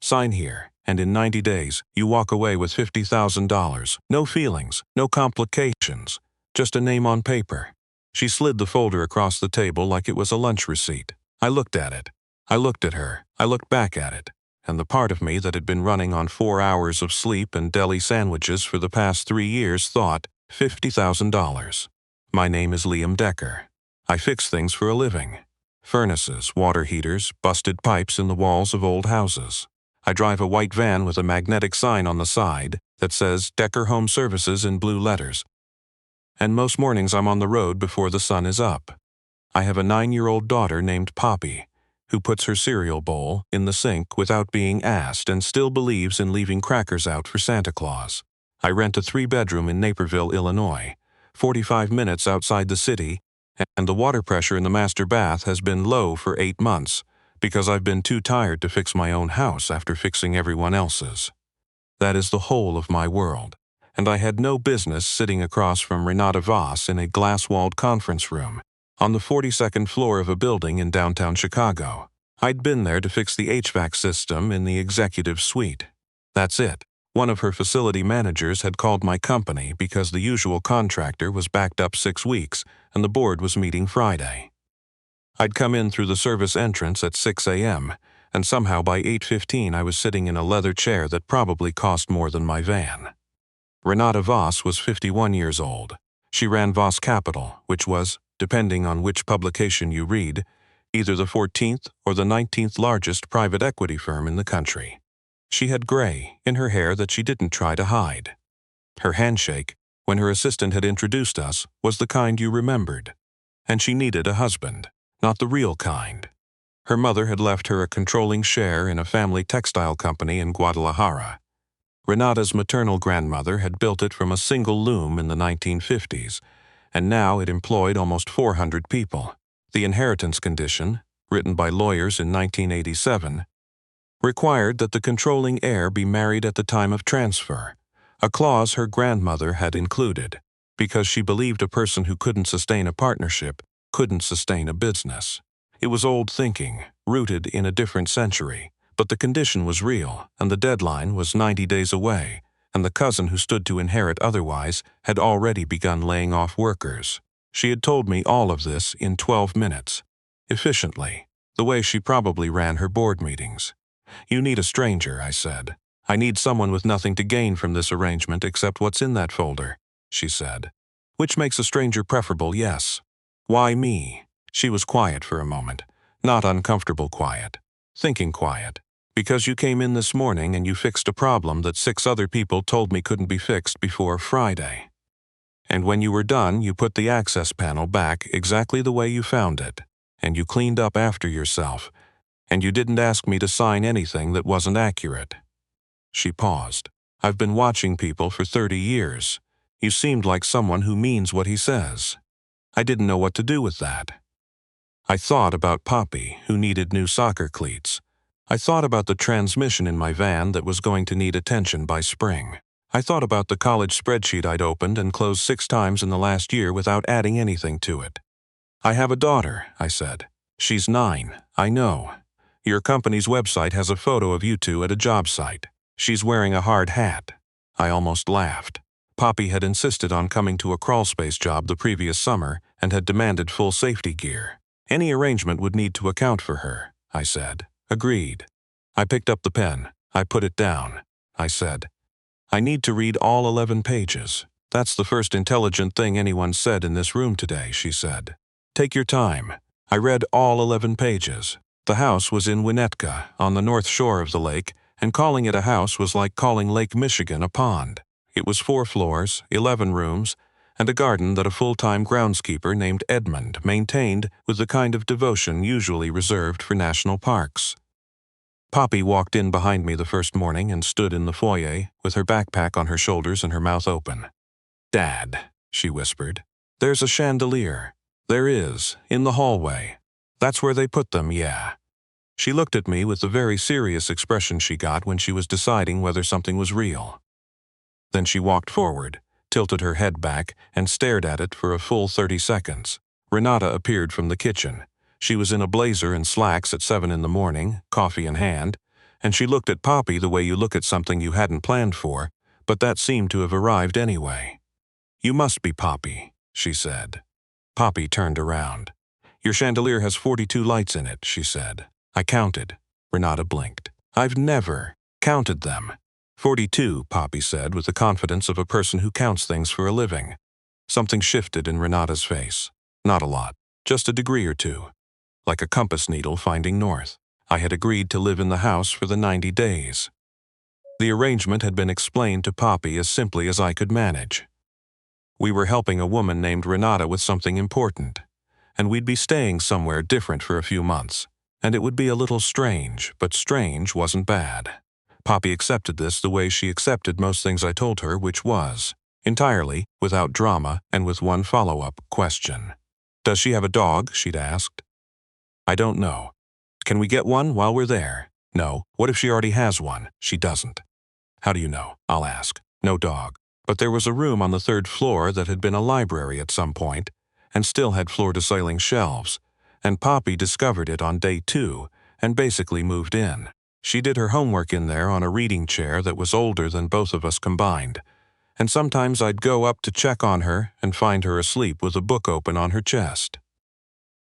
Sign here, and in 90 days, you walk away with $50,000. No feelings, no complications, just a name on paper. She slid the folder across the table like it was a lunch receipt. I looked at it. I looked at her. I looked back at it. And the part of me that had been running on 4 hours of sleep and deli sandwiches for the past 3 years thought, $50,000. My name is Liam Decker. I fix things for a living. Furnaces, water heaters, busted pipes in the walls of old houses. I drive a white van with a magnetic sign on the side that says Decker Home Services in blue letters. And most mornings I'm on the road before the sun is up. I have a 9-year-old daughter named Poppy, who puts her cereal bowl in the sink without being asked and still believes in leaving crackers out for Santa Claus. I rent a 3-bedroom in Naperville, Illinois, 45 minutes outside the city, and the water pressure in the master bath has been low for 8 months because I've been too tired to fix my own house after fixing everyone else's. That is the whole of my world, and I had no business sitting across from Renata Voss in a glass-walled conference room on the 42nd floor of a building in downtown Chicago. I'd been there to fix the HVAC system in the executive suite. That's it. One of her facility managers had called my company because the usual contractor was backed up 6 weeks and the board was meeting Friday. I'd come in through the service entrance at 6 a.m., and somehow by 8:15 I was sitting in a leather chair that probably cost more than my van. Renata Voss was 51 years old. She ran Voss Capital, which was, depending on which publication you read, either the 14th or the 19th largest private equity firm in the country. She had gray in her hair that she didn't try to hide. Her handshake, when her assistant had introduced us, was the kind you remembered. And she needed a husband, not the real kind. Her mother had left her a controlling share in a family textile company in Guadalajara. Renata's maternal grandmother had built it from a single loom in the 1950s, and now it employed almost 400 people. The inheritance condition, written by lawyers in 1987, required that the controlling heir be married at the time of transfer, a clause her grandmother had included, because she believed a person who couldn't sustain a partnership couldn't sustain a business. It was old thinking, rooted in a different century, but the condition was real, and the deadline was 90 days away, and the cousin who stood to inherit otherwise had already begun laying off workers. She had told me all of this in 12 minutes, efficiently, the way she probably ran her board meetings. "You need a stranger," I said. "I need someone with nothing to gain from this arrangement except what's in that folder," she said. "Which makes a stranger preferable, yes." "Why me?" She was quiet for a moment, not uncomfortable quiet, thinking quiet. "Because you came in this morning and you fixed a problem that 6 other people told me couldn't be fixed before Friday. And when you were done, you put the access panel back exactly the way you found it, and you cleaned up after yourself, and you didn't ask me to sign anything that wasn't accurate." She paused. "I've been watching people for 30 years. You seemed like someone who means what he says." I didn't know what to do with that. I thought about Poppy, who needed new soccer cleats. I thought about the transmission in my van that was going to need attention by spring. I thought about the college spreadsheet I'd opened and closed 6 times in the last year without adding anything to it. "I have a daughter," I said. "She's 9, I know. Your company's website has a photo of you two at a job site. She's wearing a hard hat." I almost laughed. Poppy had insisted on coming to a crawlspace job the previous summer and had demanded full safety gear. "Any arrangement would need to account for her," I said. "Agreed." I picked up the pen. I put it down. I said, "I need to read all 11 pages. That's the first intelligent thing anyone said in this room today," she said. "Take your time." I read all 11 pages. The house was in Winnetka, on the north shore of the lake, and calling it a house was like calling Lake Michigan a pond. It was 4 floors, 11 rooms, and a garden that a full-time groundskeeper named Edmund maintained with the kind of devotion usually reserved for national parks. Poppy walked in behind me the first morning and stood in the foyer with her backpack on her shoulders and her mouth open. "Dad," she whispered, "there's a chandelier." "There is, in the hallway. That's where they put them, yeah." She looked at me with the very serious expression she got when she was deciding whether something was real. Then she walked forward, tilted her head back, and stared at it for a full 30 seconds. Renata appeared from the kitchen. She was in a blazer and slacks at 7 in the morning, coffee in hand, And she looked at Poppy the way you look at something you hadn't planned for, but that seemed to have arrived anyway. "You must be Poppy," she said. Poppy turned around. "Your chandelier has 42 lights in it," she said. "I counted." Renata blinked. "I've never counted them." 42, Poppy said with the confidence of a person who counts things for a living. Something shifted in Renata's face. Not a lot, just a degree or two. Like a compass needle finding north. I had agreed to live in the house for the 90 days. The arrangement had been explained to Poppy as simply as I could manage. We were helping a woman named Renata with something important, and we'd be staying somewhere different for a few months, and it would be a little strange, but strange wasn't bad. Poppy accepted this the way she accepted most things I told her, which was entirely without drama and with one follow-up question. "Does she have a dog?" she'd asked. "I don't know." "Can we get one while we're there?" "No." "What if she already has one?" "She doesn't." "How do you know?" I'll ask. "No dog." But there was a room on the 3rd floor that had been a library at some point, and still had floor-to-ceiling shelves, and Poppy discovered it on day 2 and basically moved in. She did her homework in there on a reading chair that was older than both of us combined, and sometimes I'd go up to check on her and find her asleep with a book open on her chest.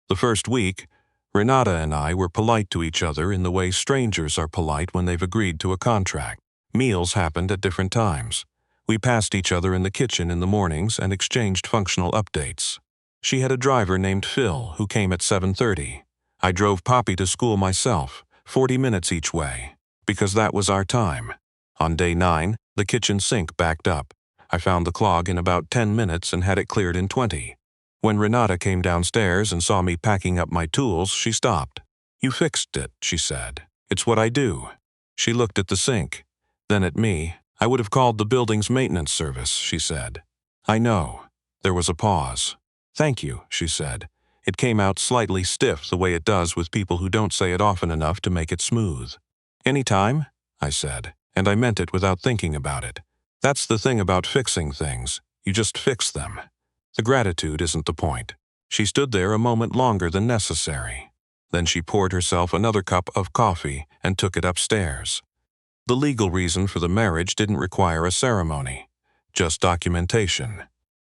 The first week, Renata and I were polite to each other in the way strangers are polite when they've agreed to a contract. Meals happened at different times. We passed each other in the kitchen in the mornings and exchanged functional updates. She had a driver named Phil who came at 7:30. I drove Poppy to school myself, 40 minutes each way, because that was our time. On day 9, the kitchen sink backed up. I found the clog in about 10 minutes and had it cleared in 20. When Renata came downstairs and saw me packing up my tools, she stopped. "You fixed it," she said. "It's what I do." She looked at the sink, then at me. "I would have called the building's maintenance service," she said. "I know." There was a pause. "Thank you," she said. It came out slightly stiff the way it does with people who don't say it often enough to make it smooth. "Anytime?" I said, and I meant it without thinking about it. That's the thing about fixing things. You just fix them. The gratitude isn't the point. She stood there a moment longer than necessary. Then she poured herself another cup of coffee and took it upstairs. The legal reason for the marriage didn't require a ceremony, just documentation.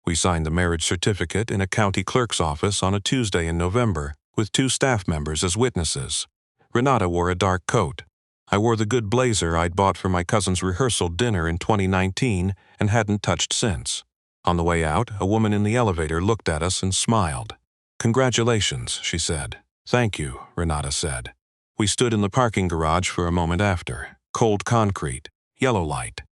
We signed the marriage certificate in a county clerk's office on a Tuesday in November, with 2 staff members as witnesses. Renata wore a dark coat. I wore the good blazer I'd bought for my cousin's rehearsal dinner in 2019 and hadn't touched since. On the way out, a woman in the elevator looked at us and smiled. "Congratulations," she said. "Thank you," Renata said. We stood in the parking garage for a moment after. Cold concrete, yellow light.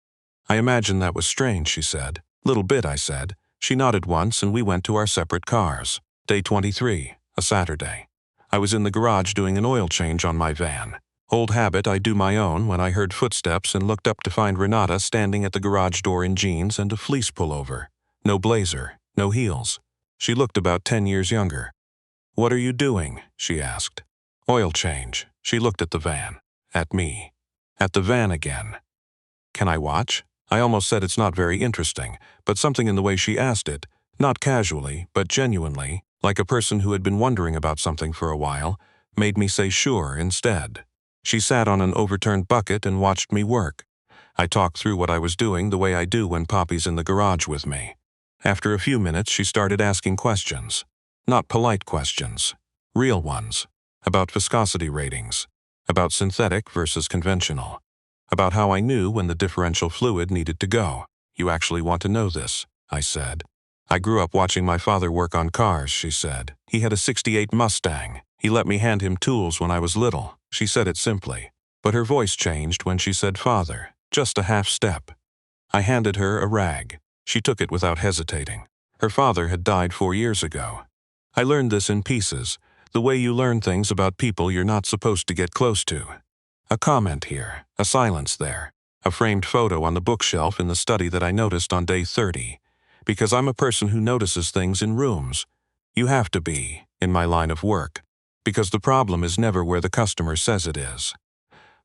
"I imagine that was strange," she said. "Little bit," I said. She nodded once and we went to our separate cars. Day 23, a Saturday. I was in the garage doing an oil change on my van. Old habit, I do my own when I heard footsteps and looked up to find Renata standing at the garage door in jeans and a fleece pullover. No blazer, no heels. She looked about 10 years younger. "What are you doing?" she asked. "Oil change." She looked at the van. At me. At the van again. "Can I watch?" I almost said it's not very interesting, but something in the way she asked it, not casually, but genuinely, like a person who had been wondering about something for a while, made me say sure instead. She sat on an overturned bucket and watched me work. I talked through what I was doing the way I do when Poppy's in the garage with me. After a few minutes, she started asking questions. Not polite questions. Real ones. About viscosity ratings. About synthetic versus conventional. About how I knew when the differential fluid needed to go. "You actually want to know this," I said. "I grew up watching my father work on cars," she said. "He had a '68 Mustang. He let me hand him tools when I was little." She said it simply, but her voice changed when she said father, just a half step. I handed her a rag. She took it without hesitating. Her father had died 4 years ago. I learned this in pieces, the way you learn things about people you're not supposed to get close to. A comment here, a silence there, a framed photo on the bookshelf in the study that I noticed on day 30. Because I'm a person who notices things in rooms. You have to be, in my line of work, because the problem is never where the customer says it is.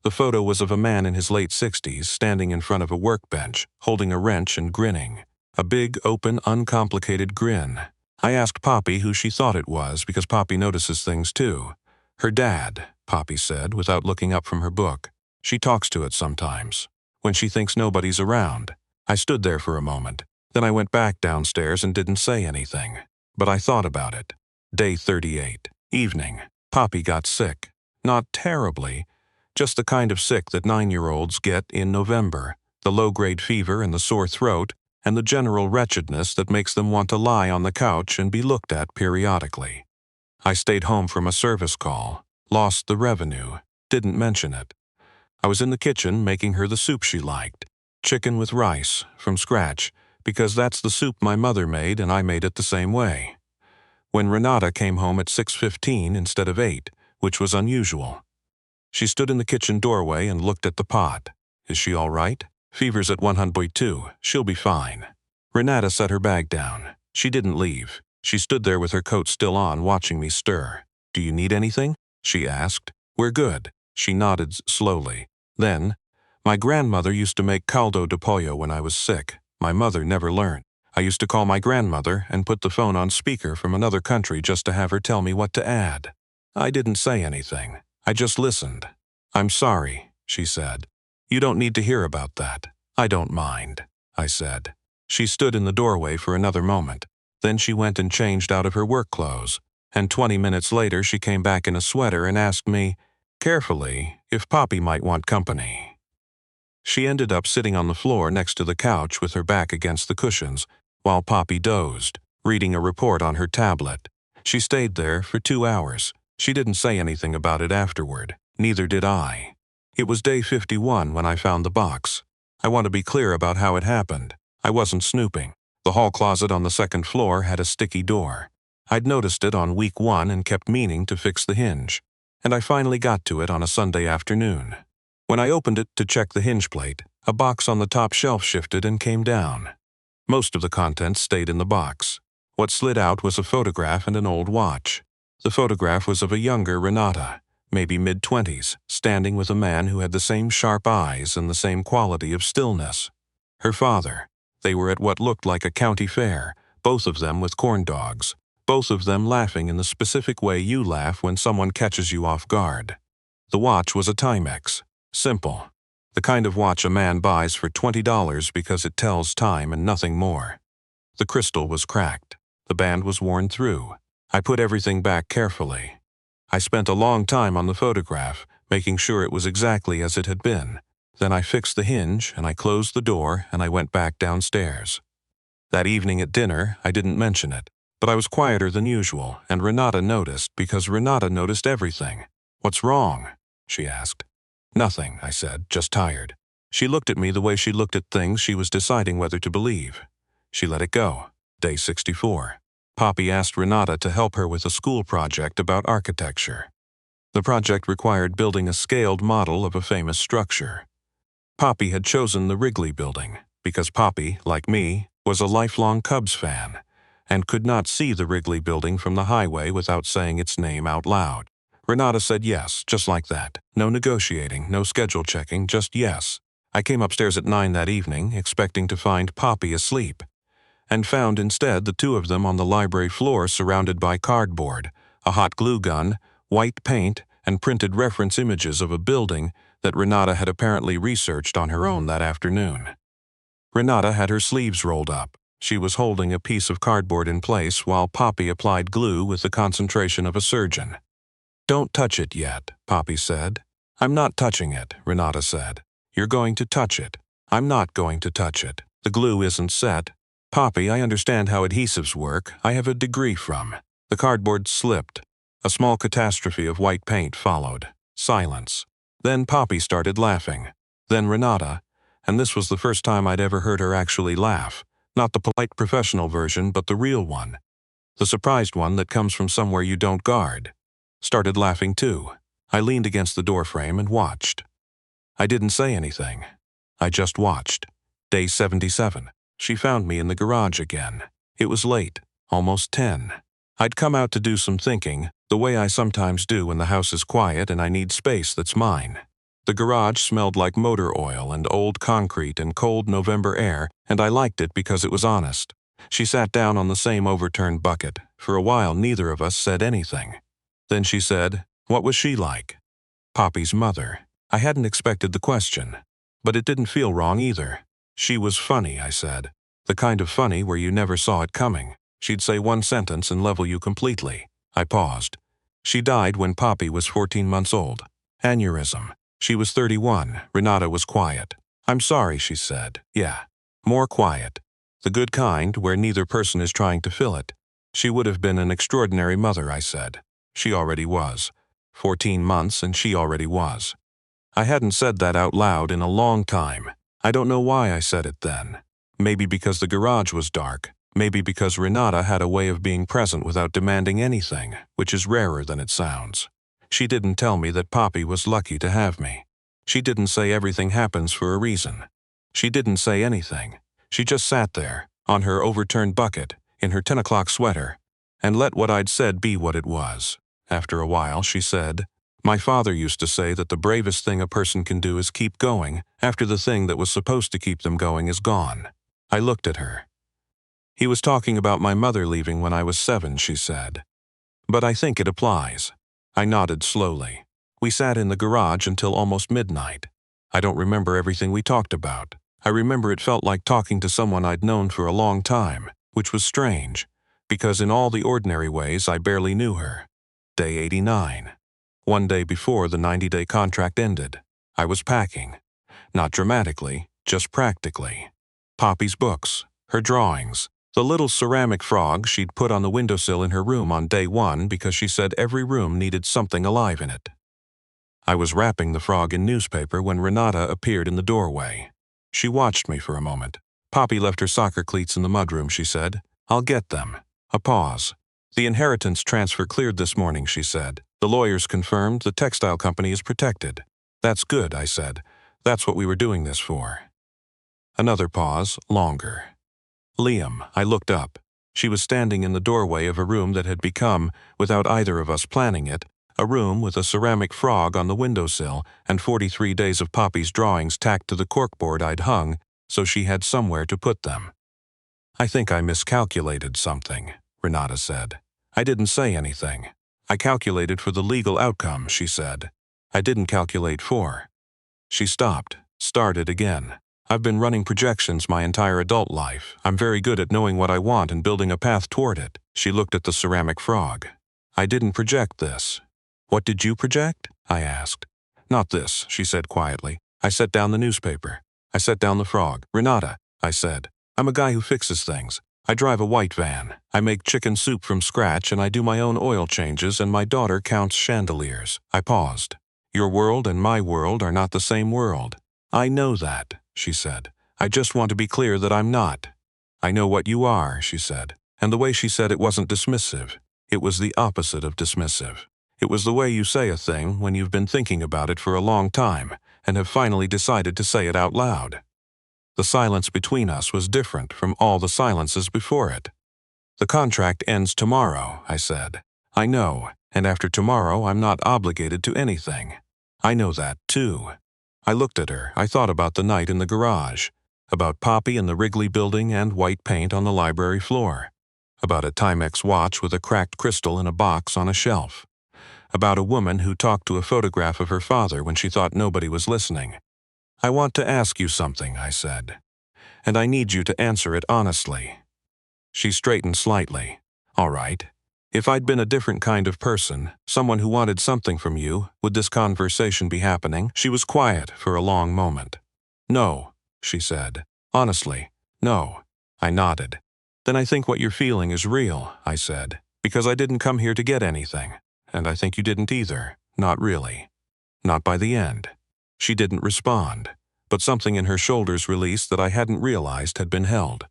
The photo was of a man in his late 60s standing in front of a workbench, holding a wrench and grinning. A big, open, uncomplicated grin. I asked Poppy who she thought it was because Poppy notices things too. "Her dad," Poppy said without looking up from her book. She talks to it sometimes, when she thinks nobody's around. I stood there for a moment. Then I went back downstairs and didn't say anything. But I thought about it. Day 38. Evening. Poppy got sick. Not terribly. Just the kind of sick that 9-year-olds get in November. The low-grade fever and the sore throat, and the general wretchedness that makes them want to lie on the couch and be looked at periodically. I stayed home from a service call. Lost the revenue. Didn't mention it. I was in the kitchen making her the soup she liked. Chicken with rice, from scratch, because that's the soup my mother made and I made it the same way. When Renata came home at 6:15 instead of 8, which was unusual. She stood in the kitchen doorway and looked at the pot. Is she all right? Fever's at 100.2. She'll be fine. Renata set her bag down. She didn't leave. She stood there with her coat still on, watching me stir. Do you need anything? She asked. We're good. She nodded slowly. Then, my grandmother used to make caldo de pollo when I was sick. My mother never learned. I used to call my grandmother and put the phone on speaker from another country just to have her tell me what to add. I didn't say anything. I just listened. I'm sorry, she said. You don't need to hear about that. I don't mind, I said. She stood in the doorway for another moment. Then she went and changed out of her work clothes, and 20 minutes later she came back in a sweater and asked me, carefully, if Poppy might want company. She ended up sitting on the floor next to the couch with her back against the cushions, while Poppy dozed, reading a report on her tablet. She stayed there for 2 hours. She didn't say anything about it afterward. Neither did I. It was day 51 when I found the box. I want to be clear about how it happened. I wasn't snooping. The hall closet on the second floor had a sticky door. I'd noticed it on week 1 and kept meaning to fix the hinge. And I finally got to it on a Sunday afternoon. When I opened it to check the hinge plate, a box on the top shelf shifted and came down. Most of the contents stayed in the box. What slid out was a photograph and an old watch. The photograph was of a younger Renata, maybe mid-20s, standing with a man who had the same sharp eyes and the same quality of stillness. Her father. They were at what looked like a county fair, both of them with corn dogs, both of them laughing in the specific way you laugh when someone catches you off guard. The watch was a Timex. Simple. The kind of watch a man buys for $20 because it tells time and nothing more. The crystal was cracked. The band was worn through. I put everything back carefully. I spent a long time on the photograph, making sure it was exactly as it had been. Then I fixed the hinge, and I closed the door, and I went back downstairs. That evening at dinner, I didn't mention it, but I was quieter than usual, and Renata noticed because Renata noticed everything. What's wrong? She asked. Nothing, I said, just tired. She looked at me the way she looked at things she was deciding whether to believe. She let it go. Day 64. Poppy asked Renata to help her with a school project about architecture. The project required building a scaled model of a famous structure. Poppy had chosen the Wrigley Building because Poppy, like me, was a lifelong Cubs fan and could not see the Wrigley Building from the highway without saying its name out loud. Renata said yes, just like that. No negotiating, no schedule checking, just yes. I came upstairs at 9 that evening, expecting to find Poppy asleep, and found instead the two of them on the library floor surrounded by cardboard, a hot glue gun, white paint, and printed reference images of a building that Renata had apparently researched on her own that afternoon. Renata had her sleeves rolled up. She was holding a piece of cardboard in place while Poppy applied glue with the concentration of a surgeon. Don't touch it yet, Poppy said. I'm not touching it, Renata said. You're going to touch it. I'm not going to touch it. The glue isn't set. Poppy, I understand how adhesives work. I have a degree from. The cardboard slipped. A small catastrophe of white paint followed. Silence. Then Poppy started laughing. Then Renata, and this was the first time I'd ever heard her actually laugh. Not the polite professional version, but the real one. The surprised one that comes from somewhere you don't guard. Started laughing too. I leaned against the doorframe and watched. I didn't say anything. I just watched. Day 77. She found me in the garage again. It was late, almost 10. I'd come out to do some thinking, the way I sometimes do when the house is quiet and I need space that's mine. The garage smelled like motor oil and old concrete and cold November air, and I liked it because it was honest. She sat down on the same overturned bucket. For a while neither of us said anything. Then she said, "What was she like?" Poppy's mother. I hadn't expected the question, but it didn't feel wrong either. She was funny, I said. The kind of funny where you never saw it coming. She'd say one sentence and level you completely. I paused. She died when Poppy was 14 months old. Aneurysm. She was 31. Renata was quiet. I'm sorry, she said. Yeah. More quiet. The good kind where neither person is trying to fill it. She would have been an extraordinary mother, I said. She already was. 14 months and she already was. I hadn't said that out loud in a long time. I don't know why I said it then. Maybe because the garage was dark. Maybe because Renata had a way of being present without demanding anything, which is rarer than it sounds. She didn't tell me that Poppy was lucky to have me. She didn't say everything happens for a reason. She didn't say anything. She just sat there, on her overturned bucket, in her 10 o'clock sweater, and let what I'd said be what it was. After a while, she said, "My father used to say that the bravest thing a person can do is keep going after the thing that was supposed to keep them going is gone." I looked at her. "He was talking about my mother leaving when I was 7, she said. "But I think it applies." I nodded slowly. We sat in the garage until almost midnight. I don't remember everything we talked about. I remember it felt like talking to someone I'd known for a long time, which was strange, because in all the ordinary ways I barely knew her. Day 89. One day before the 90-day contract ended, I was packing. Not dramatically, just practically. Poppy's books, her drawings, the little ceramic frog she'd put on the windowsill in her room on day 1 because she said every room needed something alive in it. I was wrapping the frog in newspaper when Renata appeared in the doorway. She watched me for a moment. "Poppy left her soccer cleats in the mudroom," she said. "I'll get them." A pause. "The inheritance transfer cleared this morning," she said. "The lawyers confirmed the textile company is protected." "That's good," I said. "That's what we were doing this for." Another pause, longer. "Liam," I looked up. She was standing in the doorway of a room that had become, without either of us planning it, a room with a ceramic frog on the windowsill and 43 days of Poppy's drawings tacked to the corkboard I'd hung so she had somewhere to put them. "I think I miscalculated something," Renata said. I didn't say anything. "I calculated for the legal outcome," she said. "I didn't calculate for." She stopped, started again. "I've been running projections my entire adult life. I'm very good at knowing what I want and building a path toward it." She looked at the ceramic frog. "I didn't project this." "What did you project?" I asked. "Not this," she said quietly. "I set down the newspaper. I set down the frog." "Renata," I said, "I'm a guy who fixes things. I drive a white van. I make chicken soup from scratch and I do my own oil changes and my daughter counts chandeliers." I paused. "Your world and my world are not the same world." "I know that," she said. "I just want to be clear that I'm not." "I know what you are," she said. And the way she said it wasn't dismissive. It was the opposite of dismissive. It was the way you say a thing when you've been thinking about it for a long time and have finally decided to say it out loud. The silence between us was different from all the silences before it. "The contract ends tomorrow," I said. "I know, and after tomorrow I'm not obligated to anything." "I know that, too." I looked at her. I thought about the night in the garage, about Poppy in the Wrigley building and white paint on the library floor, about a Timex watch with a cracked crystal in a box on a shelf, about a woman who talked to a photograph of her father when she thought nobody was listening. "I want to ask you something," I said, "and I need you to answer it honestly." She straightened slightly. "All right. If I'd been a different kind of person, someone who wanted something from you, would this conversation be happening?" She was quiet for a long moment. "No," she said. "Honestly, no." I nodded. "Then I think what you're feeling is real," I said, "because I didn't come here to get anything. And I think you didn't either. Not really. Not by the end." She didn't respond, but something in her shoulders released that I hadn't realized had been held.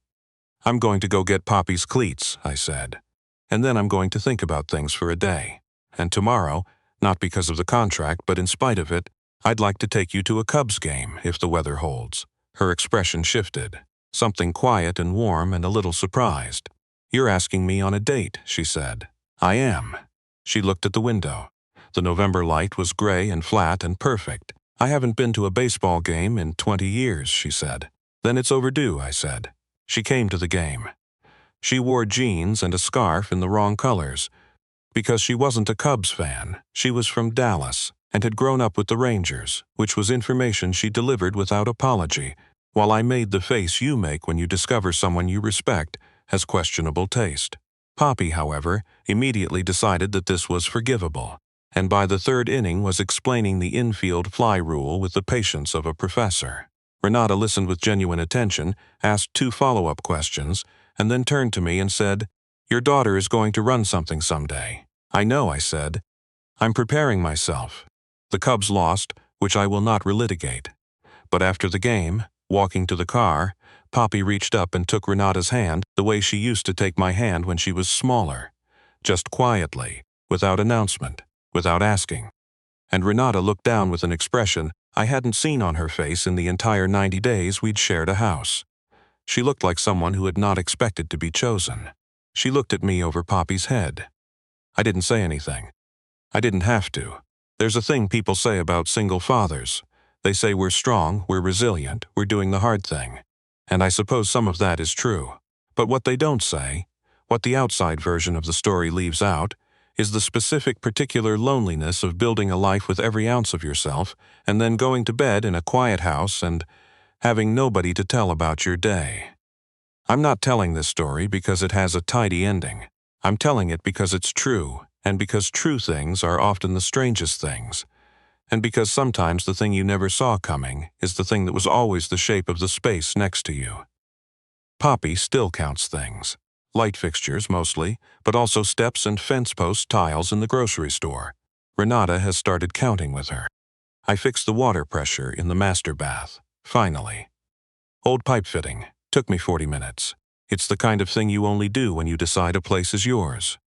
"I'm going to go get Poppy's cleats," I said. "And then I'm going to think about things for a day. And tomorrow, not because of the contract, but in spite of it, I'd like to take you to a Cubs game if the weather holds." Her expression shifted, something quiet and warm and a little surprised. "You're asking me on a date," she said. "I am." She looked at the window. The November light was gray and flat and perfect. "I haven't been to a baseball game in 20 years, she said. "Then it's overdue," I said. She came to the game. She wore jeans and a scarf in the wrong colors. Because she wasn't a Cubs fan, she was from Dallas, and had grown up with the Rangers, which was information she delivered without apology, while I made the face you make when you discover someone you respect has questionable taste. Poppy, however, immediately decided that this was forgivable, and by the third inning was explaining the infield fly rule with the patience of a professor. Renata listened with genuine attention, asked 2 follow-up questions, and then turned to me and said, "Your daughter is going to run something someday." "I know," I said. "I'm preparing myself." The Cubs lost, which I will not relitigate. But after the game, walking to the car, Poppy reached up and took Renata's hand the way she used to take my hand when she was smaller, just quietly, without announcement, without asking. And Renata looked down with an expression I hadn't seen on her face in the entire 90 days we'd shared a house. She looked like someone who had not expected to be chosen. She looked at me over Poppy's head. I didn't say anything. I didn't have to. There's a thing people say about single fathers. They say we're strong, we're resilient, we're doing the hard thing. And I suppose some of that is true. But what they don't say, what the outside version of the story leaves out, is the specific particular loneliness of building a life with every ounce of yourself and then going to bed in a quiet house and having nobody to tell about your day. I'm not telling this story because it has a tidy ending. I'm telling it because it's true, and because true things are often the strangest things, and because sometimes the thing you never saw coming is the thing that was always the shape of the space next to you. Poppy still counts things. Light fixtures mostly, but also steps and fence post tiles in the grocery store. Renata has started counting with her. I fixed the water pressure in the master bath, finally. Old pipe fitting. Took me 40 minutes. It's the kind of thing you only do when you decide a place is yours.